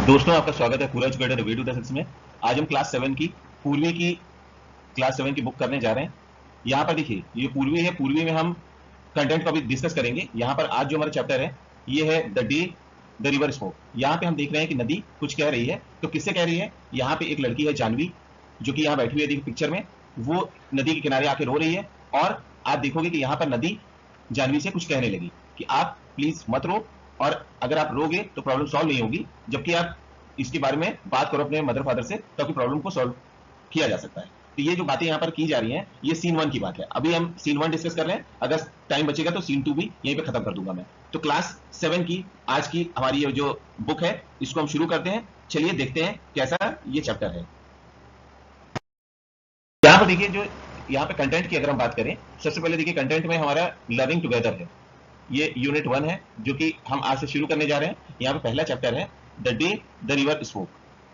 दोस्तों, आपका स्वागत है पूरा एजुकेटर वीडियो द में। आज हम क्लास 7 की क्लास 7 की बुक करने जा रहे हैं। यहाँ पर देखिए, ये पूर्वी है। पूर्वी में हम कंटेंट को अभी डिस्कस करेंगे। यहाँ पर आज जो हमारा चैप्टर है ये है the day the river spoke. यहाँ पे हम देख रहे हैं कि नदी कुछ कह रही है। तो किससे कह रही है? यहाँ पे एक लड़की है जानवी, जो कि यहाँ बैठी हुई है। देखिए पिक्चर में, वो नदी के किनारे आके रो रही है और आप देखोगे कि यहाँ पर नदी जानवी से कुछ कहने लगी कि आप प्लीज मत रो, और अगर आप रोगे तो प्रॉब्लम सॉल्व नहीं होगी, जबकि आप इसके बारे में बात करो अपने मदर फादर से, ताकि प्रॉब्लम को सॉल्व किया जा सकता है। तो ये जो बातें यहाँ पर की जा रही हैं, ये सीन 1 की बात है। अभी हम सीन 1 डिस्कस कर रहे हैं। अगर टाइम बचेगा तो सीन 2 भी यहीं पे खत्म कर दूंगा मैं। तो क्लास 7 की आज की हमारी ये जो बुक है, इसको हम शुरू करते हैं। चलिए देखते हैं कैसा ये चैप्टर है। यहाँ पर देखिए, जो यहाँ पे कंटेंट की अगर हम बात करें, सबसे पहले देखिए कंटेंट में हमारा लर्निंग टुगेदर है। ये यूनिट 1 है, जो कि हम आज से शुरू करने जा रहे हैं। यहाँ पे पहला चैप्टर है the day the river spoke,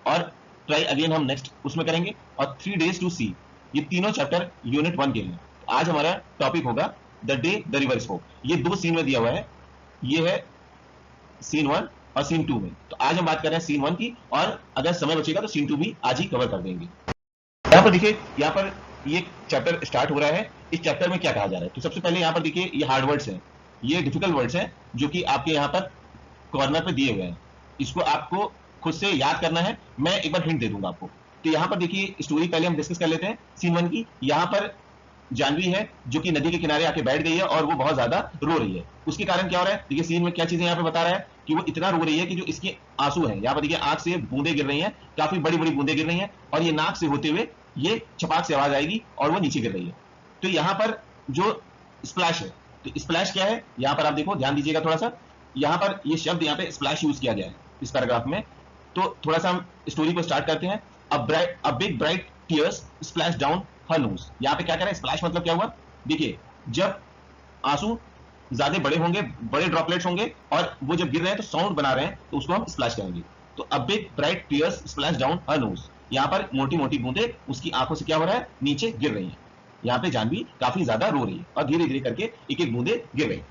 और ट्राई अगेन हम नेक्स्ट उसमें करेंगे, और 3 डेज टू सी। ये तीनों चैप्टर यूनिट 1 के लिए। तो आज हमारा टॉपिक होगा the day the river spoke. ये 2 सीन में दिया हुआ है, ये है सीन 1 और सीन 2 में। तो आज हम बात कर रहे हैं सीन 1 की, और अगर समय बचेगा तो सीन 2 भी आज ही कवर कर देंगे। यहाँ पर देखिए, यहाँ पर ये चैप्टर स्टार्ट हो रहा है। इस चैप्टर में क्या कहा जा रहा है? तो सबसे पहले यहाँ पर देखिए, ये हार्ड वर्ड्स हैं, ये डिफिकल्ट वर्ड्स हैं, जो कि आपके यहाँ पर कॉर्नर पे दिए हुए हैं। इसको आपको खुद से याद करना है। मैं एक बार हिंट दे दूंगा आपको। तो यहाँ पर देखिए, स्टोरी पहले हम डिस्कस कर लेते हैं सीन 1 की। यहाँ पर जानवी है, जो कि नदी के किनारे आके बैठ गई है, और वो बहुत ज्यादा रो रही है। उसके कारण क्या हो रहा है? देखिए सीन में क्या चीजें यहाँ पे बता रहा है कि वो इतना रो रही है कि जो इसके आंसू हैं, यहाँ पर देखिए आंख से बूंदे गिर रही हैं, काफी बड़ी बड़ी बूंदे गिर रही हैं, और ये नाक से होते हुए ये छपाक से आवाज आएगी और वो नीचे गिर रही है। तो यहाँ पर जो स्प्लैश है, तो स्प्लैश क्या है? यहाँ पर आप देखो, ध्यान दीजिएगा थोड़ा सा। यहाँ पर ये शब्द यहाँ पे स्प्लैश यूज किया गया है इस पैराग्राफ में। तो थोड़ा सा हम स्टोरी को स्टार्ट करते हैं। A big bright tears splash down her nose. यहाँ पे क्या करें? स्प्लैश मतलब क्या हुआ? देखिए, जब आंसू ज्यादा बड़े होंगे, बड़े ड्रॉपलेट्स होंगे, और वो जब गिर रहे हैं तो साउंड बना रहे हैं, तो उसको हम स्प्लैश करेंगे। तो a big bright tears splash down her nose. यहाँ पर मोटी मोटी बूंदे उसकी आंखों से क्या हो रहा है? नीचे गिर रही हैं। यहाँ पे जानवी काफी ज्यादा रो रही है, और धीरे धीरे करके एक एक बूंदे गिर रही है।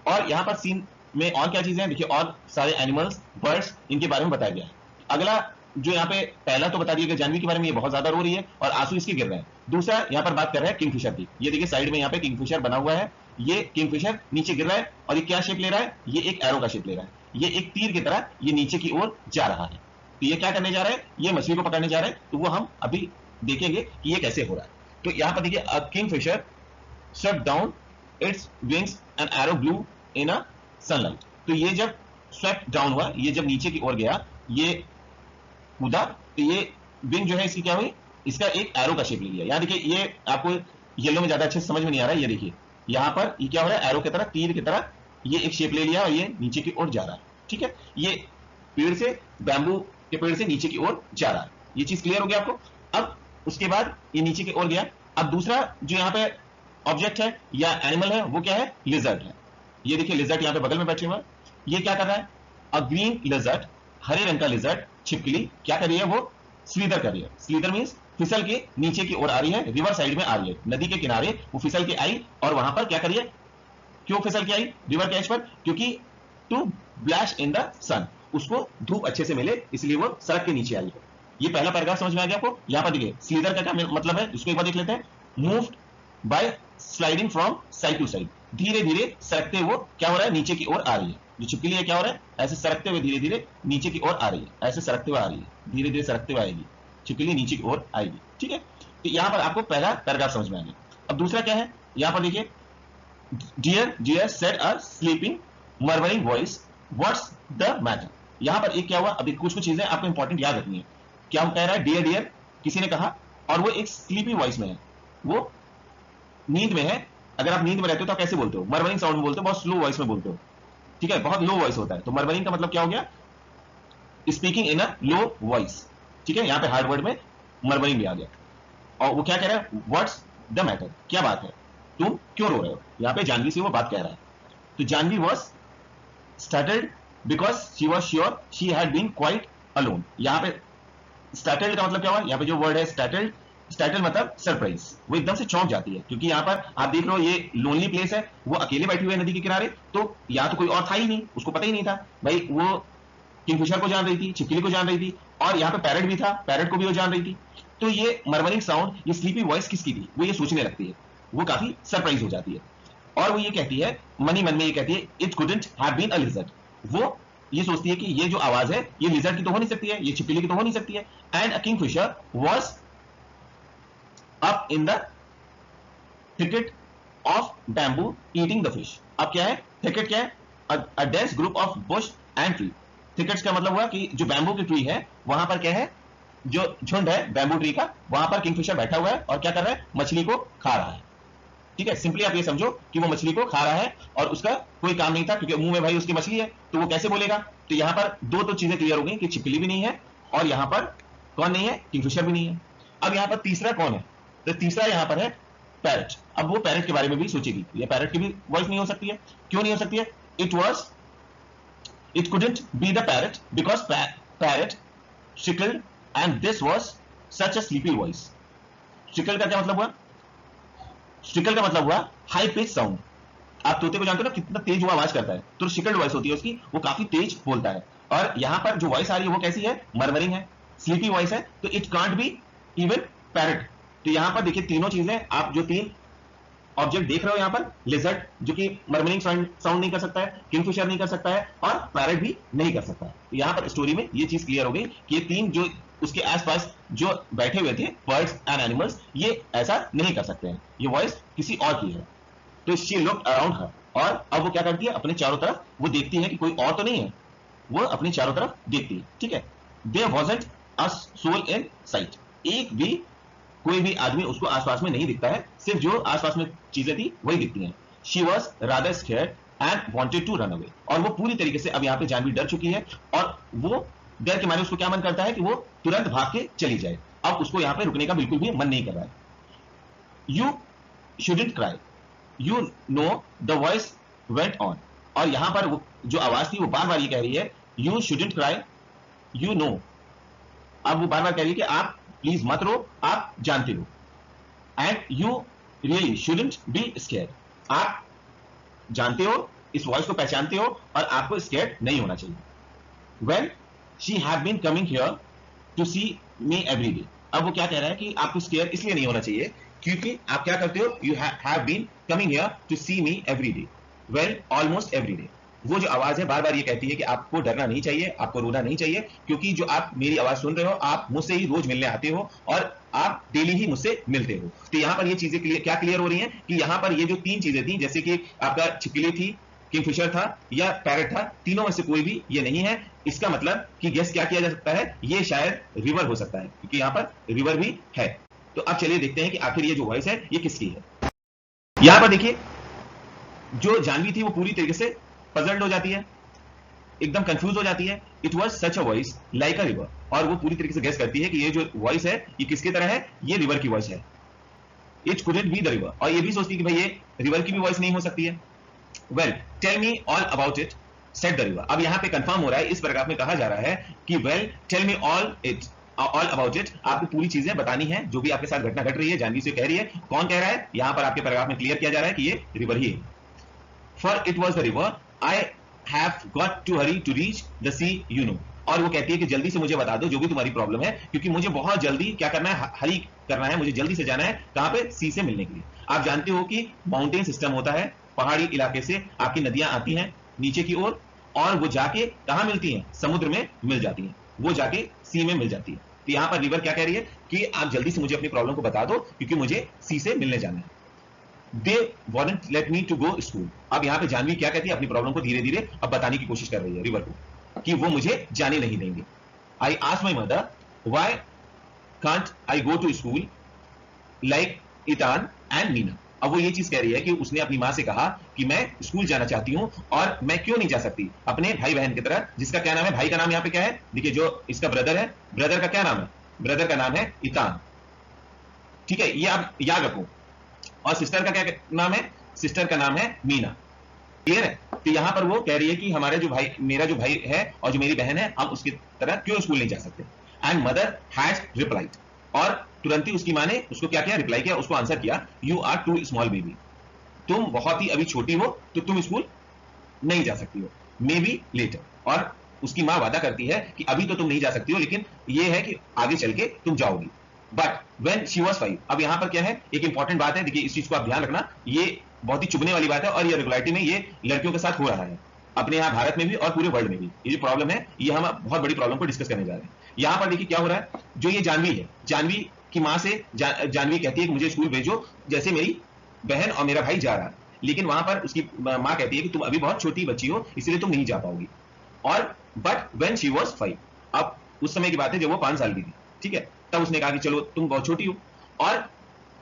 और यहाँ पर सीन में और क्या चीजें हैं देखिए, और सारे एनिमल्स, बर्ड्स, इनके बारे में बताया गया है। अगला जो यहाँ पे पहला तो बता दिया गया जानवी के बारे में, ये बहुत ज्यादा रो रही है और आंसू इसके गिर रहे हैं। दूसरा यहाँ पर बात कर रहे हैं किंगफिशर की। ये देखिए साइड में यहाँ पे किंगफिशर बना हुआ है। ये किंगफिशर नीचे गिर रहा है, और ये क्या शेप ले रहा है? ये एक एरो का शेप ले रहा है। ये एक तीर की तरह ये नीचे की ओर जा रहा है। तो ये क्या करने जा रहा है? ये मछली को पकड़ने जा रहा है। तो वो हम अभी देखेंगे कि ये कैसे हो रहा है। तो यहाँ पर देखिए, अ Kingfisher shut down its wings and arrow blew in a sunlight। तो ये जब swept down हुआ, ये जब नीचे की ओर गया, ये कूदा, तो ये विंग जो है इसकी क्या हुई? इसका एक एरो का शेप ले लिया। यहाँ देखिए, ये आपको येलो में ज्यादा अच्छे से समझ में नहीं आ रहा है। ये देखिए यहाँ पर ये क्या हो रहा है? एरो की तरह, तीर की तरह ये एक शेप ले लिया, और ये नीचे की ओर जा रहा है। ठीक है, ये पेड़ से, बैम्बू के पेड़ से नीचे की ओर जा रहा है। ये चीज क्लियर हो गया आपको? अब उसके बाद ये नीचे की ओर गया। अब दूसरा जो यहाँ पे ऑब्जेक्ट है या एनिमल है, वो क्या है? लिजर्ड है। ये देखिए लिजर्ड यहाँ पे बगल में बैठे हुआ है। ये क्या कर रहा है? अ ग्रीन लिजर्ड, हरे रंग का लिजर्ड, छिपकली क्या कर रही है? वो स्लीदर कर रही है। स्लीदर मींस फिसल के नीचे की ओर आ रही है, रिवर साइड में आ रही है, नदी के किनारे वो फिसल के आई, और वहां पर क्या करिए? क्यों फिसल के आई रिवर के एज पर? क्योंकि टू ब्लैश इन द सन, उसको धूप अच्छे से मिले, इसलिए वो सड़क के नीचे आई है। ये पहला पैराग्राफ समझ में आ गया आपको? यहाँ पर देखिए स्लीदर का क्या मतलब है, इसको एक बार देख लेते हैं। Moved by sliding from side to side, धीरे धीरे सरकते वो क्या हो रहा है? नीचे की ओर आ रही है। जो छिपकली है क्या हो रहा है? ऐसे सरकते हुए धीरे धीरे नीचे की ओर आ रही है, ऐसे सरकते हुए आ रही है, धीरे धीरे सरकते हुए आएगी छिपकली, नीचे की ओर आएगी। ठीक है, तो यहाँ पर आपको पहला पैराग्राफ समझ में आ गया। अब दूसरा क्या है? यहाँ पर देखिए, dear dear said a sleeping murmuring voice, what's the matter. यहाँ पर एक क्या हुआ? अभी कुछ कुछ चीजें आपको इंपॉर्टेंट याद रखनी है। क्या वो कह रहा है? डियर डियर किसी ने कहा, और वो एक स्लीपी वॉइस में है, वो नींद में है। अगर आप नींद में रहते हो तो आप कैसे बोलते हो? मर्मरिंग साउंड में बोलते हो, बहुत स्लो वॉइस में बोलते हो। ठीक है, बहुत लो वॉइस होता है। तो मर्मरिंग का मतलब क्या हो गया? Speaking in a low voice. ठीक है, यहाँ पे हार्ड वर्ड में मर्मरिंग भी आ गया। और वो क्या कह रहा है? व्हाट्स द मैटर, क्या बात है, तुम क्यों रो रहे हो? यहाँ पे जानवी से वो बात कह रहा है। तो Janvi was startled because she was sure she had been quite alone. यहाँ पे स्टार्टेड का मतलब क्या हुआ? यहाँ पे जो वर्ड है स्टार्टेड, स्टार्टल मतलब सरप्राइज, वो एकदम से चौंक जाती है, क्योंकि यहाँ पर आप देख रहे हो ये लोनली प्लेस है, वो अकेले बैठी हुई है नदी के किनारे। तो यहाँ तो कोई और था ही नहीं, उसको पता ही नहीं था भाई वो किंगफिशर को जान रही थी, छिपकली को जान रही थी, और यहाँ पे पैरट भी था, पैरट को भी वो जान रही थी। तो ये मर्मरिंग साउंड, ये स्लीपी वॉइस किसकी थी, वो ये सोचने लगती है, वो काफी सरप्राइज हो जाती है, और वो ये कहती है, मन ही मन में ये कहती है, it couldn't have been a lizard. वो ये सोचती है कि ये जो आवाज है ये लिजर्ड की तो हो नहीं सकती है, ये छिपकली की तो हो नहीं सकती है। And a Kingfisher was up in the thicket of bamboo eating the fish। अब क्या है thicket, क्या है a dense group of bush and tree। thickets का मतलब हुआ कि जो बैम्बू की ट्री है वहां पर क्या है, जो झुंड है बैम्बू ट्री का, वहां पर किंगफिशर बैठा हुआ है और क्या कर रहा है, मछली को खा रहा है। ठीक है, सिंपली आप ये समझो कि वो मछली को खा रहा है और उसका कोई काम नहीं था, क्योंकि मुंह में भाई उसकी मछली है, तो वो कैसे बोलेगा। तो यहां पर दो तो चीजें क्लियर हो गई कि छिपकली भी नहीं है और यहां पर कौन नहीं है, किंगफिशर भी नहीं है। अब यहां पर तीसरा कौन है, तो तीसरा यहां पर है पैरट। अब वो पैरट के बारे में भी सोचेगी, ये पैरट की भी वॉइस नहीं हो सकती है। क्यों नहीं हो सकती है, it couldn't be the parrot because parrot shrieked and this was such a sleepy voice. Shrieked का क्या मतलब हुआ, शिकल का मतलब हुआ हाई पिच साउंड। आप तोते को जानते हो ना कितना तेज वो आवाज करता है, तो शिकल्ड वॉइस होती है उसकी, वो काफी तेज बोलता है। और यहां पर जो वॉइस आ रही है वो कैसी है, मरमरिंग है, स्लीपी वॉइस है, तो it can't be even parrot. तो यहां पर देखिए तीनों चीजें, आप जो तीन ऑब्जेक्ट देख रहे हो यहां पर, लिजर्ड जो कि मर्मरिंग साउंड नहीं कर सकता है, किंगफिशर नहीं कर सकता है, और पैरट भी नहीं कर सकता है। तो यहां पर स्टोरी में ये चीज क्लियर हो गई कि ये तीन जो उसके आसपास जो बैठे हुए थे बर्ड्स एंड एनिमल्स, ये ऐसा नहीं कर सकते हैं, ये वॉइस किसी और की है। तो शी लुक्ड अराउंड हर, और अब वो क्या करती है, अपने चारों तरफ वो देखती है कि कोई और तो नहीं है, वो अपने चारों तरफ देखती है। ठीक है, there wasn't a soul in sight, एक भी कोई भी आदमी उसको आसपास में नहीं दिखता है, सिर्फ जो आसपास में चीजें थी वही दिखती हैं। She was rather scared and wanted to run away, और वो पूरी तरीके से अब यहाँ पे जानवी डर चुकी है, और वो डर के मारे उसको क्या मन करता है कि वो तुरंत भाग के चली जाए। अब उसको यहाँ पे रुकने का बिल्कुल भी मन नहीं कर रहा है। You shouldn't cry, you know the voice went on, और यहां पर वो जो आवाज थी वो बार बार ये कह रही है, you shouldn't cry, you know. अब वो बार बार कह रही है कि आप प्लीज मत रो, आप जानते हो, and you really shouldn't be scared, आप जानते हो, इस वॉइस को पहचानते हो, और आपको स्कैर्ड नहीं होना चाहिए। Well she have been coming here to see me every day. अब वो क्या कह रहा है कि आपको स्केयर इसलिए नहीं होना चाहिए क्योंकि आप क्या करते हो, you have been coming here to see me every day, well almost every day. वो जो आवाज है बार बार ये कहती है कि आपको डरना नहीं चाहिए, आपको रोना नहीं चाहिए, क्योंकि जो आप मेरी आवाज सुन रहे हो, आप मुझसे ही रोज मिलने आते हो और आप डेली ही मुझसे मिलते हो। तो यहां पर ये चीजें क्या क्लियर हो रही हैं कि यहां पर ये जो तीन चीजें थी, जैसे कि आपका छिपकली थी, किंगफिशर था या पैरट था, तीनों में से कोई भी ये नहीं है। इसका मतलब कि गेस क्या किया जा सकता है, ये शायद रिवर हो सकता है, क्योंकि यहां पर रिवर भी है। तो अब चलिए देखते हैं कि आखिर ये जो वॉइस है ये किसकी है। यहां पर देखिए जो जानवी थी वो पूरी तरीके से पजल्ड हो जाती है, एकदम कंफ्यूज हो जाती है। It was such a voice like a river, और वो पूरी तरीके से गेस करती है कि ये जो वॉइस है ये किसकी तरह है, ये रिवर की वॉइस है। It couldn't be the river, और ये भी सोचती है कि भाई ये रिवर की भी वॉइस नहीं हो सकती है। Well tell me all about it said the river. अब यहां पे कंफर्म हो रहा है, इस पैराग्राफ में कहा जा रहा है कि well tell me all about it, आपको पूरी चीजें बतानी है, जो भी आपके साथ घटना घट रही है। जानवी से कह रही है, कौन कह रहा है, यहां पर आपके पैराग्राफ में क्लियर किया जा रहा है कि ये रिवर ही है। For it was the river I have got to hurry to reach the sea, you know. और वो कहती है कि जल्दी से मुझे बता दो जो भी तुम्हारी प्रॉब्लम है, क्योंकि मुझे बहुत जल्दी क्या करना है, हरी करना है, मुझे जल्दी से जाना है कहां पे, सी से मिलने के लिए। आप जानते हो कि माउंटेन सिस्टम होता है, पहाड़ी इलाके से आपकी नदियां आती हैं नीचे की ओर, और वो जाके कहां मिलती हैं, समुद्र में मिल जाती हैं, वो जाके सी में मिल जाती है। तो यहां पर रिवर क्या कह रही है कि आप जल्दी से मुझे अपनी प्रॉब्लम को बता दो, क्योंकि मुझे सी से मिलने जाना है। They won't let me to go school. अब यहां पे जानवी क्या कहती है, अपनी प्रॉब्लम को धीरे धीरे अब बताने की कोशिश कर रही है रिवर को, कि वो मुझे जाने नहीं देंगे। I asked my mother why can't I go to school like Itan and Meena. अब वो ये चीज कह रही है कि उसने अपनी मां से कहा कि मैं स्कूल जाना चाहती हूं, और मैं क्यों नहीं जा सकती अपने भाई बहन की तरह, जिसका क्या नाम है, भाई का नाम यहां पे क्या है, देखिए जो इसका ब्रदर है, ब्रदर का क्या नाम है, ब्रदर का नाम है इतान। ठीक है, ये आप याद रखो। और सिस्टर का क्या नाम है, सिस्टर का नाम है मीना। क्लियर है। तो यहां पर वो कह रही है कि हमारे जो भाई, मेरा जो भाई है और जो मेरी बहन है, हम उसकी तरह क्यों स्कूल नहीं जा सकते। एंड मदर हैज रिप्लाइड, और तुरंत ही उसकी मां ने उसको क्या किया, रिप्लाई किया, उसको आंसर किया, you are too small baby, तुम बहुत ही अभी छोटी हो, तो तुम स्कूल नहीं जा सकती हो, मे बी लेटर, और उसकी माँ वादा करती है कि अभी तो तुम नहीं जा सकती हो, लेकिन ये है कि आगे चल के तुम जाओगी। बट व्हेन शी वाज 5, अब यहां पर क्या है, एक इंपॉर्टेंट बात है, देखिए इस चीज को आप ध्यान रखना, ये बहुत ही चुभने वाली बात है, और ये रेगुलरिटी में ये लड़कियों के साथ हो रहा है, अपने यहाँ भारत में भी और पूरे वर्ल्ड में भी। ये जो प्रॉब्लम है, ये हम बहुत बड़ी प्रॉब्लम को डिस्कस करने जा रहे हैं। यहाँ पर देखिए क्या हो रहा है, जो ये जानवी है, जानवी की माँ से जानवी कहती है कि मुझे स्कूल भेजो, जैसे मेरी बहन और मेरा भाई जा रहा है, लेकिन वहां पर उसकी माँ कहती है कि तुम अभी बहुत छोटी बच्ची हो, इसलिए तुम नहीं जा पाओगी। और बट व्हेन शी वाज 5, अब उस समय की बात है जब वो 5 साल की थी, ठीक है, तब उसने कहा कि चलो तुम बहुत छोटी हो। और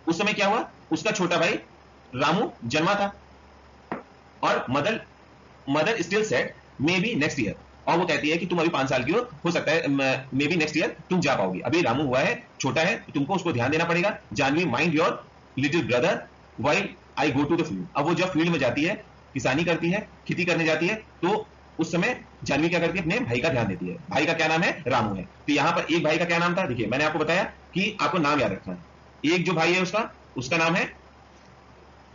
उस समय क्या हुआ, उसका छोटा भाई रामू जन्मा था, और mother still said may be next year, और वो कहती है कि तुम अभी 5 साल की हो सकता है मे बी नेक्स्ट ईयर तुम जा पाओगी, अभी रामू हुआ है, छोटा है, तुमको उसको ध्यान देना पड़ेगा। Janvi mind your little brother while I go to the field. अब वो जब फील्ड में जाती है, किसानी करती है, खेती करने जाती है, तो उस समय जानवी क्या करती है, अपने भाई का ध्यान देती है। भाई का क्या नाम है, रामू है। तो यहां पर एक भाई का क्या नाम था, देखिए मैंने आपको बताया कि आपको नाम याद रखना है। एक जो भाई है उसका नाम है,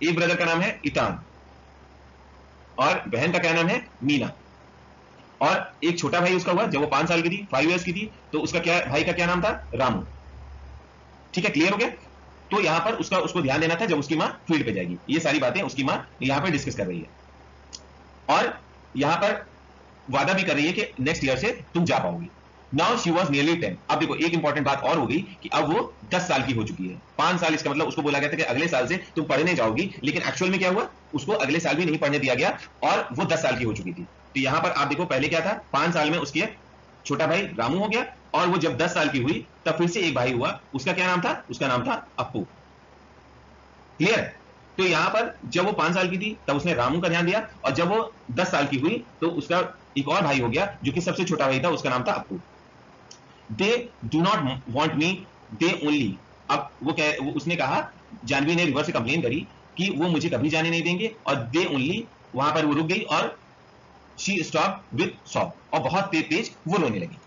एक ब्रदर का नाम है इतान, और बहन का क्या नाम है, मीना। और एक छोटा भाई उसका हुआ जब वो 5 साल की थी, 5 इयर्स की थी, तो उसका क्या, भाई का क्या नाम था, रामू। ठीक है, क्लियर हो गया। तो यहां पर उसको ध्यान देना था जब उसकी मां फील्ड पे जाएगी। ये सारी बातें उसकी मां यहां पर डिस्कस कर रही है, और यहां पर वादा भी कर रही है कि नेक्स्ट ईयर से तुम जा पाओगी। Now she was nearly 10। अब देखो एक इंपॉर्टेंट बात और हो गई कि अब वो 10 साल की हो चुकी है। 5 साल, इसका मतलब उसको बोला गया था कि अगले साल से तुम पढ़ने जाओगी, लेकिन एक्चुअल में क्या हुआ, उसको अगले साल भी नहीं पढ़ने दिया गया, और वो 10 साल की हो चुकी थी। तो यहां पर आप देखो पहले क्या था, 5 साल में उसके छोटा भाई रामू हो गया, और वो जब 10 साल की हुई तब फिर से एक भाई हुआ, उसका क्या नाम था, उसका नाम था अप्पू। क्लियर। तो यहां पर जब वो 5 साल की थी तब उसने रामू का ध्यान दिया, और जब वो 10 साल की हुई तो उसका एक और भाई हो गया जो कि सबसे छोटा भाई था, उसका नाम था Appu. They do not want me, they only. अब उसने कहा, जानवी ने रिवर्स से कंप्लेन करी कि वो मुझे कभी जाने नहीं देंगे, और दे ओनली, वहां पर वो रुक गई, और शी स्टॉप विद सॉब, और बहुत तेज तेज वो रोने लगी।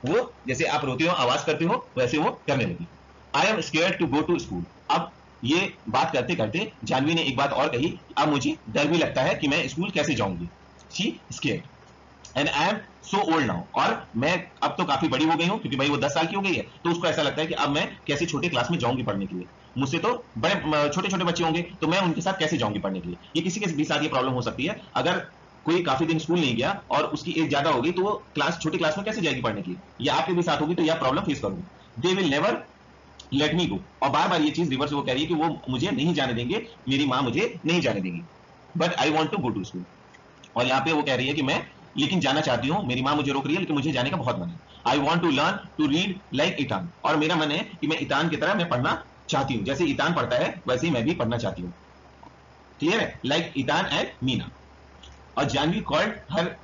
वो जैसे आप रोते हो, आवाज करते हो, वैसे वो करने लगी। I am scared to go to school. अब ये बात करते करते जानवी ने एक बात और कही, अब मुझे डर भी लगता है कि मैं स्कूल कैसे जाऊंगी। She scared and I am so old now, और मैं अब तो काफी बड़ी हो गई हूं, क्योंकि भाई वो 10 साल की हो गई है, तो उसको ऐसा लगता है कि अब मैं कैसे छोटे क्लास में जाऊंगी पढ़ने के लिए, मुझसे तो बड़े छोटे छोटे बच्चे होंगे, तो मैं उनके साथ कैसे जाऊंगी पढ़ने के लिए। ये किसी के भी साथ ये प्रॉब्लम हो सकती है, अगर कोई काफी दिन स्कूल नहीं गया और उसकी एज ज्यादा होगी, तो वो छोटी क्लास में कैसे जाएगी पढ़ने के लिए। ये आपके भी साथ होगी, तो यह प्रॉब्लम फेस करूंगी। They will never let me go, और बार बार ये चीज रिवर्स वो कह रही है कि वो मुझे नहीं जाने देंगे, मेरी माँ मुझे नहीं जाने देगी, but I want to go to school. और यहाँ पे वो कह रही है कि मैं लेकिन जाना चाहती हूँ, मेरी माँ मुझे रोक रही है, लेकिन मुझे जाने का बहुत मन है। I want to learn to read like Itan, और मेरा मन है कि मैं इतान की तरह मैं पढ़ना चाहती हूँ, जैसे इतान पढ़ता है वैसे ही मैं भी पढ़ना चाहती हूँ। क्लियर है, लाइक इतान एंड मीना। और जानवी कॉल्ड हर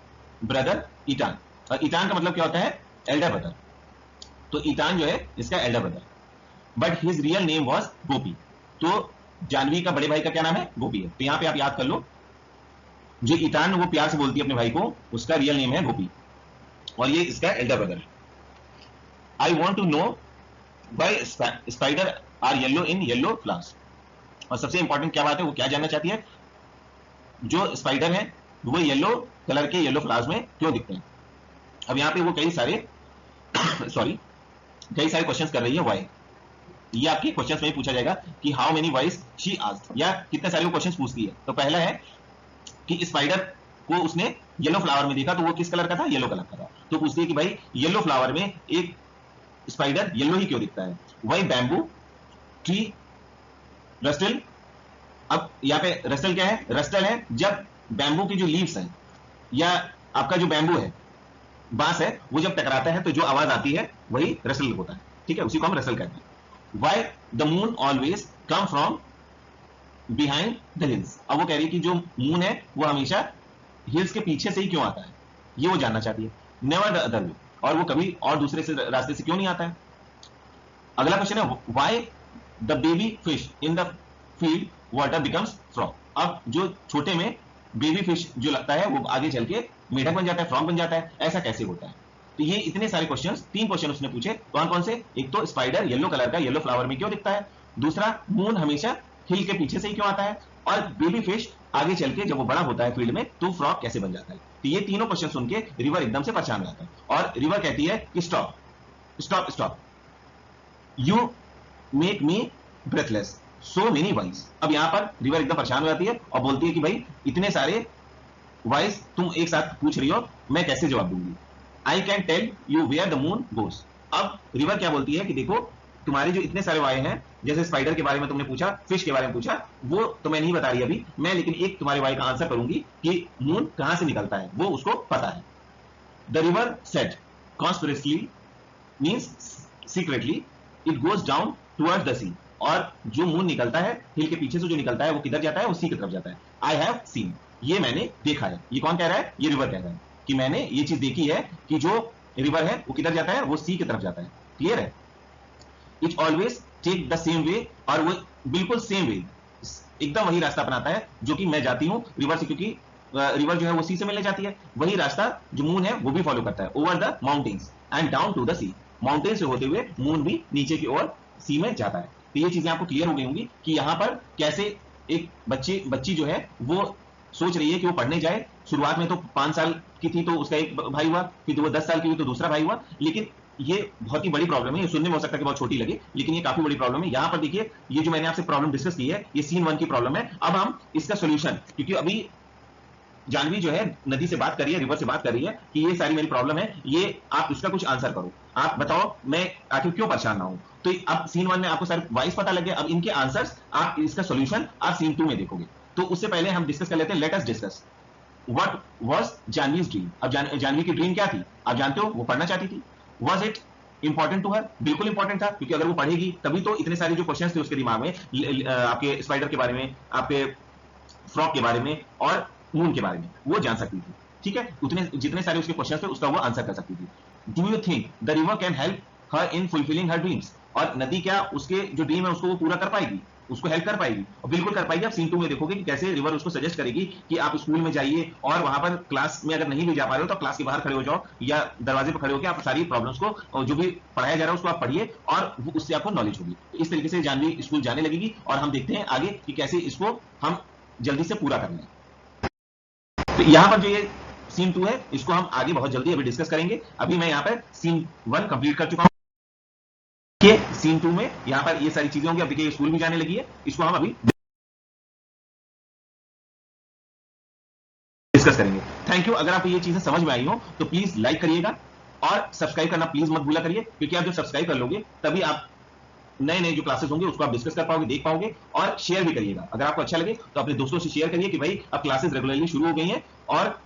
ब्रदर इतान, और इतान का मतलब क्या होता है, एल्डर ब्रदर। तो इतान जो है इसका elder brother, but his real name was Gopi. तो जानवी का बड़े भाई का क्या नाम है, गोपी है। तो यहां पे आप याद कर लो, जो इतान वो प्यार से बोलती है अपने भाई को, उसका रियल नेम है गोपी, और ये इसका एल्डर ब्रदर है। I want to know why spider are yellow in yellow flowers. और सबसे इंपॉर्टेंट क्या बात है, वो क्या जानना चाहती है, जो स्पाइडर है वो येलो कलर के येलो फ्लावर्स में क्यों दिखते हैं। अब यहां पे वो कई सारे क्वेश्चंस कर रही है, वाई। ये आपके क्वेश्चंस में पूछा जाएगा कि how many wise she asked, या कितने सारे वो क्वेश्चंस पूछती है। तो पहला है कि स्पाइडर को उसने येलो फ्लावर में देखा, तो वो किस कलर का था, येलो कलर का था। तो पूछती है कि भाई येलो फ्लावर में एक स्पाइडर येलो ही क्यों दिखता है। वही बैम्बू ट्री रस्टल। अब यहाँ पे रस्टल क्या है, रस्टल है जब बैम्बू की जो लीव्स हैं, या आपका जो बैम्बू है, बांस है, वो जब टकराता है तो जो आवाज आती है वही रसल होता है। ठीक है, उसी को हम रसल कहते हैं। Why the moon always come from behind the hills. अब वो कह रही है कि जो मून है वो हमेशा हिल्स के पीछे से ही क्यों आता है, ये वो जानना चाहती है। नेवर द अदर वे, और वो कभी और दूसरे से रास्ते से क्यों नहीं आता है। अगला क्वेश्चन है, why the baby fish in the field water becomes frog. अब जो छोटे में बेबी फिश जो लगता है वो आगे चल के मेढक बन जाता है, फ्रॉग बन जाता है, ऐसा कैसे होता है। तो ये इतने सारे क्वेश्चंस, 3 क्वेश्चन उसने पूछे। कौन कौन से, एक तो स्पाइडर येलो कलर का येलो फ्लावर में क्यों दिखता है, दूसरा मून हमेशा हिल के पीछे से ही क्यों आता है, और बेबी फिश आगे चल के जब वो बड़ा होता है फील्ड में तो फ्रॉग कैसे बन जाता है। तो ये तीनों क्वेश्चन सुन के रिवर एकदम से परेशान हो जाता है और रिवर कहती है कि stop stop stop, you make me breathless, so many wise. अब यहां पर रिवर एकदम परेशान हो जाती है और बोलती है कि भाई इतने सारे वाइज तुम एक साथ पूछ रही हो, मैं कैसे जवाब दूंगी। I can tell you where the moon goes. अब रिवर क्या बोलती है कि देखो तुम्हारे जो इतने सारे वाई हैं, जैसे स्पाइडर के बारे में तुमने पूछा, फिश के बारे में पूछा, वो तो मैं नहीं बता रही अभी मैं, लेकिन एक तुम्हारे वाई का आंसर करूंगी कि मून कहां से निकलता है, वो उसको पता है। The river said conspiratorially means secretly, it goes down towards the sea. और जो मून निकलता है, हिल के पीछे से जो निकलता है वो किधर जाता है, वो सी की तरफ जाता है। आई हैव सीन, ये मैंने देखा है। ये कौन कह रहा है, ये रिवर कह रहा है कि मैंने ये चीज देखी है कि जो रिवर है वो किधर जाता है, वो सी की तरफ जाता है। क्लियर है। It always take the same way, और वो बिल्कुल सेम वे, एकदम वही रास्ता अपनाता है जो कि मैं जाती हूं रिवर से, क्योंकि रिवर जो है वो सी से मिलने जाती है, वही रास्ता जो मून है वो भी फॉलो करता है। Over the mountains and down to the sea, mountain से होते हुए मून भी नीचे की ओर सी में जाता है। तो ये चीजें आपको क्लियर हो गई होंगी कि यहां पर कैसे एक बच्ची जो है वो सोच रही है कि वो पढ़ने जाए। शुरुआत में तो 5 साल की थी तो उसका एक भाई हुआ, फिर वो 10 साल की हुई तो दूसरा भाई हुआ, लेकिन ये बहुत ही बड़ी प्रॉब्लम है। ये सुनने में हो सकता है कि बहुत छोटी लगे, लेकिन ये काफी बड़ी प्रॉब्लम है। यहां पर देखिए, ये जो मैंने आपसे प्रॉब्लम डिस्कस की है, ये सीन 1 की प्रॉब्लम है। अब हम इसका सोल्यूशन, क्योंकि अभी जानवी जो है नदी से बात कर रही है, रिवर से बात कर रही है कि ये सारी मेरी प्रॉब्लम है, ये आप इसका कुछ आंसर करो, आप बताओ मैं आखिर क्यों परेशान ना हूं। तो अब सीन 1 में आपको सारे वाइज पता लग गया, अब इनके आंसर्स, आप इसका सोल्यूशन आप सीन 2 में देखोगे। तो उससे पहले हम डिस्कस कर लेते हैं, let us discuss what was Jhanvi's dream. अब जानवी की ड्रीम क्या थी, आप जानते हो, वो पढ़ना चाहती थी। Was it important to her, बिल्कुल इंपॉर्टेंट था, क्योंकि अगर वो पढ़ेगी तभी तो इतने सारे जो क्वेश्चंस थे उसके दिमाग में, आपके स्पाइडर के बारे में, आपके फ्रॉक के बारे में और मून के बारे में, वो जान सकती थी। ठीक है, उतने जितने सारे उसके क्वेश्चन थे उसका वो आंसर कर सकती थी। Do you think the river can help her in fulfilling her dreams. और नदी क्या उसके जो ड्रीम है उसको वो पूरा कर पाएगी, उसको हेल्प कर पाएगी, और बिल्कुल कर पाएगी। आप सीन 2 में देखोगे कि कैसे रिवर उसको सजेस्ट करेगी कि आप स्कूल में जाइए और वहां पर क्लास में अगर नहीं भी जा पा रहे हो तो क्लास के बाहर खड़े हो जाओ या दरवाजे पर खड़े होकर आप सारी प्रॉब्लम्स को, जो भी पढ़ाया जा रहा है उसको आप पढ़िए, और उससे आपको नॉलेज होगी। इस तरीके से जानवी स्कूल जाने लगेगी, और हम देखते हैं आगे कि कैसे इसको हम जल्दी से पूरा करना है। तो यहां पर जो ये सीन 2 है, इसको हम आगे बहुत जल्दी अभी डिस्कस करेंगे। अभी मैं यहां पर सीन 1 कंप्लीट कर चुका हूं। सीन 2 में यहां पर ये सारी चीजें होंगी। अब देखिए स्कूल भी जाने लगी है, इसको हम अभी डिस्कस करेंगे। Thank you. अगर आपको ये चीजें समझ में आई हो तो प्लीज लाइक करिएगा और सब्सक्राइब करना प्लीज मत भूला करिए, क्योंकि आप जब सब्सक्राइब कर लोगे तभी आप नए नए जो क्लासेस होंगे उसको आप डिस्कस कर पाओगे, देख पाओगे। और शेयर भी करिएगा, अगर आपको अच्छा लगे तो अपने दोस्तों से शेयर करिए कि भाई अब क्लासेस रेगुलरली शुरू हो गई हैं और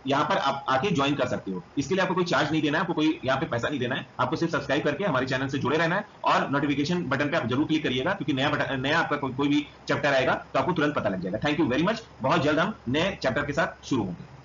यहां पर आप आके ज्वाइन कर सकते हो। इसके लिए आपको कोई चार्ज नहीं देना है, आपको कोई यहां पे पैसा नहीं देना है, आपको सिर्फ सब्सक्राइब करके हमारे चैनल से जुड़े रहना है और नोटिफिकेशन बटन पे आप जरूर क्लिक करिएगा, क्योंकि नया आपका कोई भी चैप्टर आएगा तो आपको तुरंत पता लग जाएगा। Thank you very much. बहुत जल्द हम नए चैप्टर के साथ शुरू होंगे।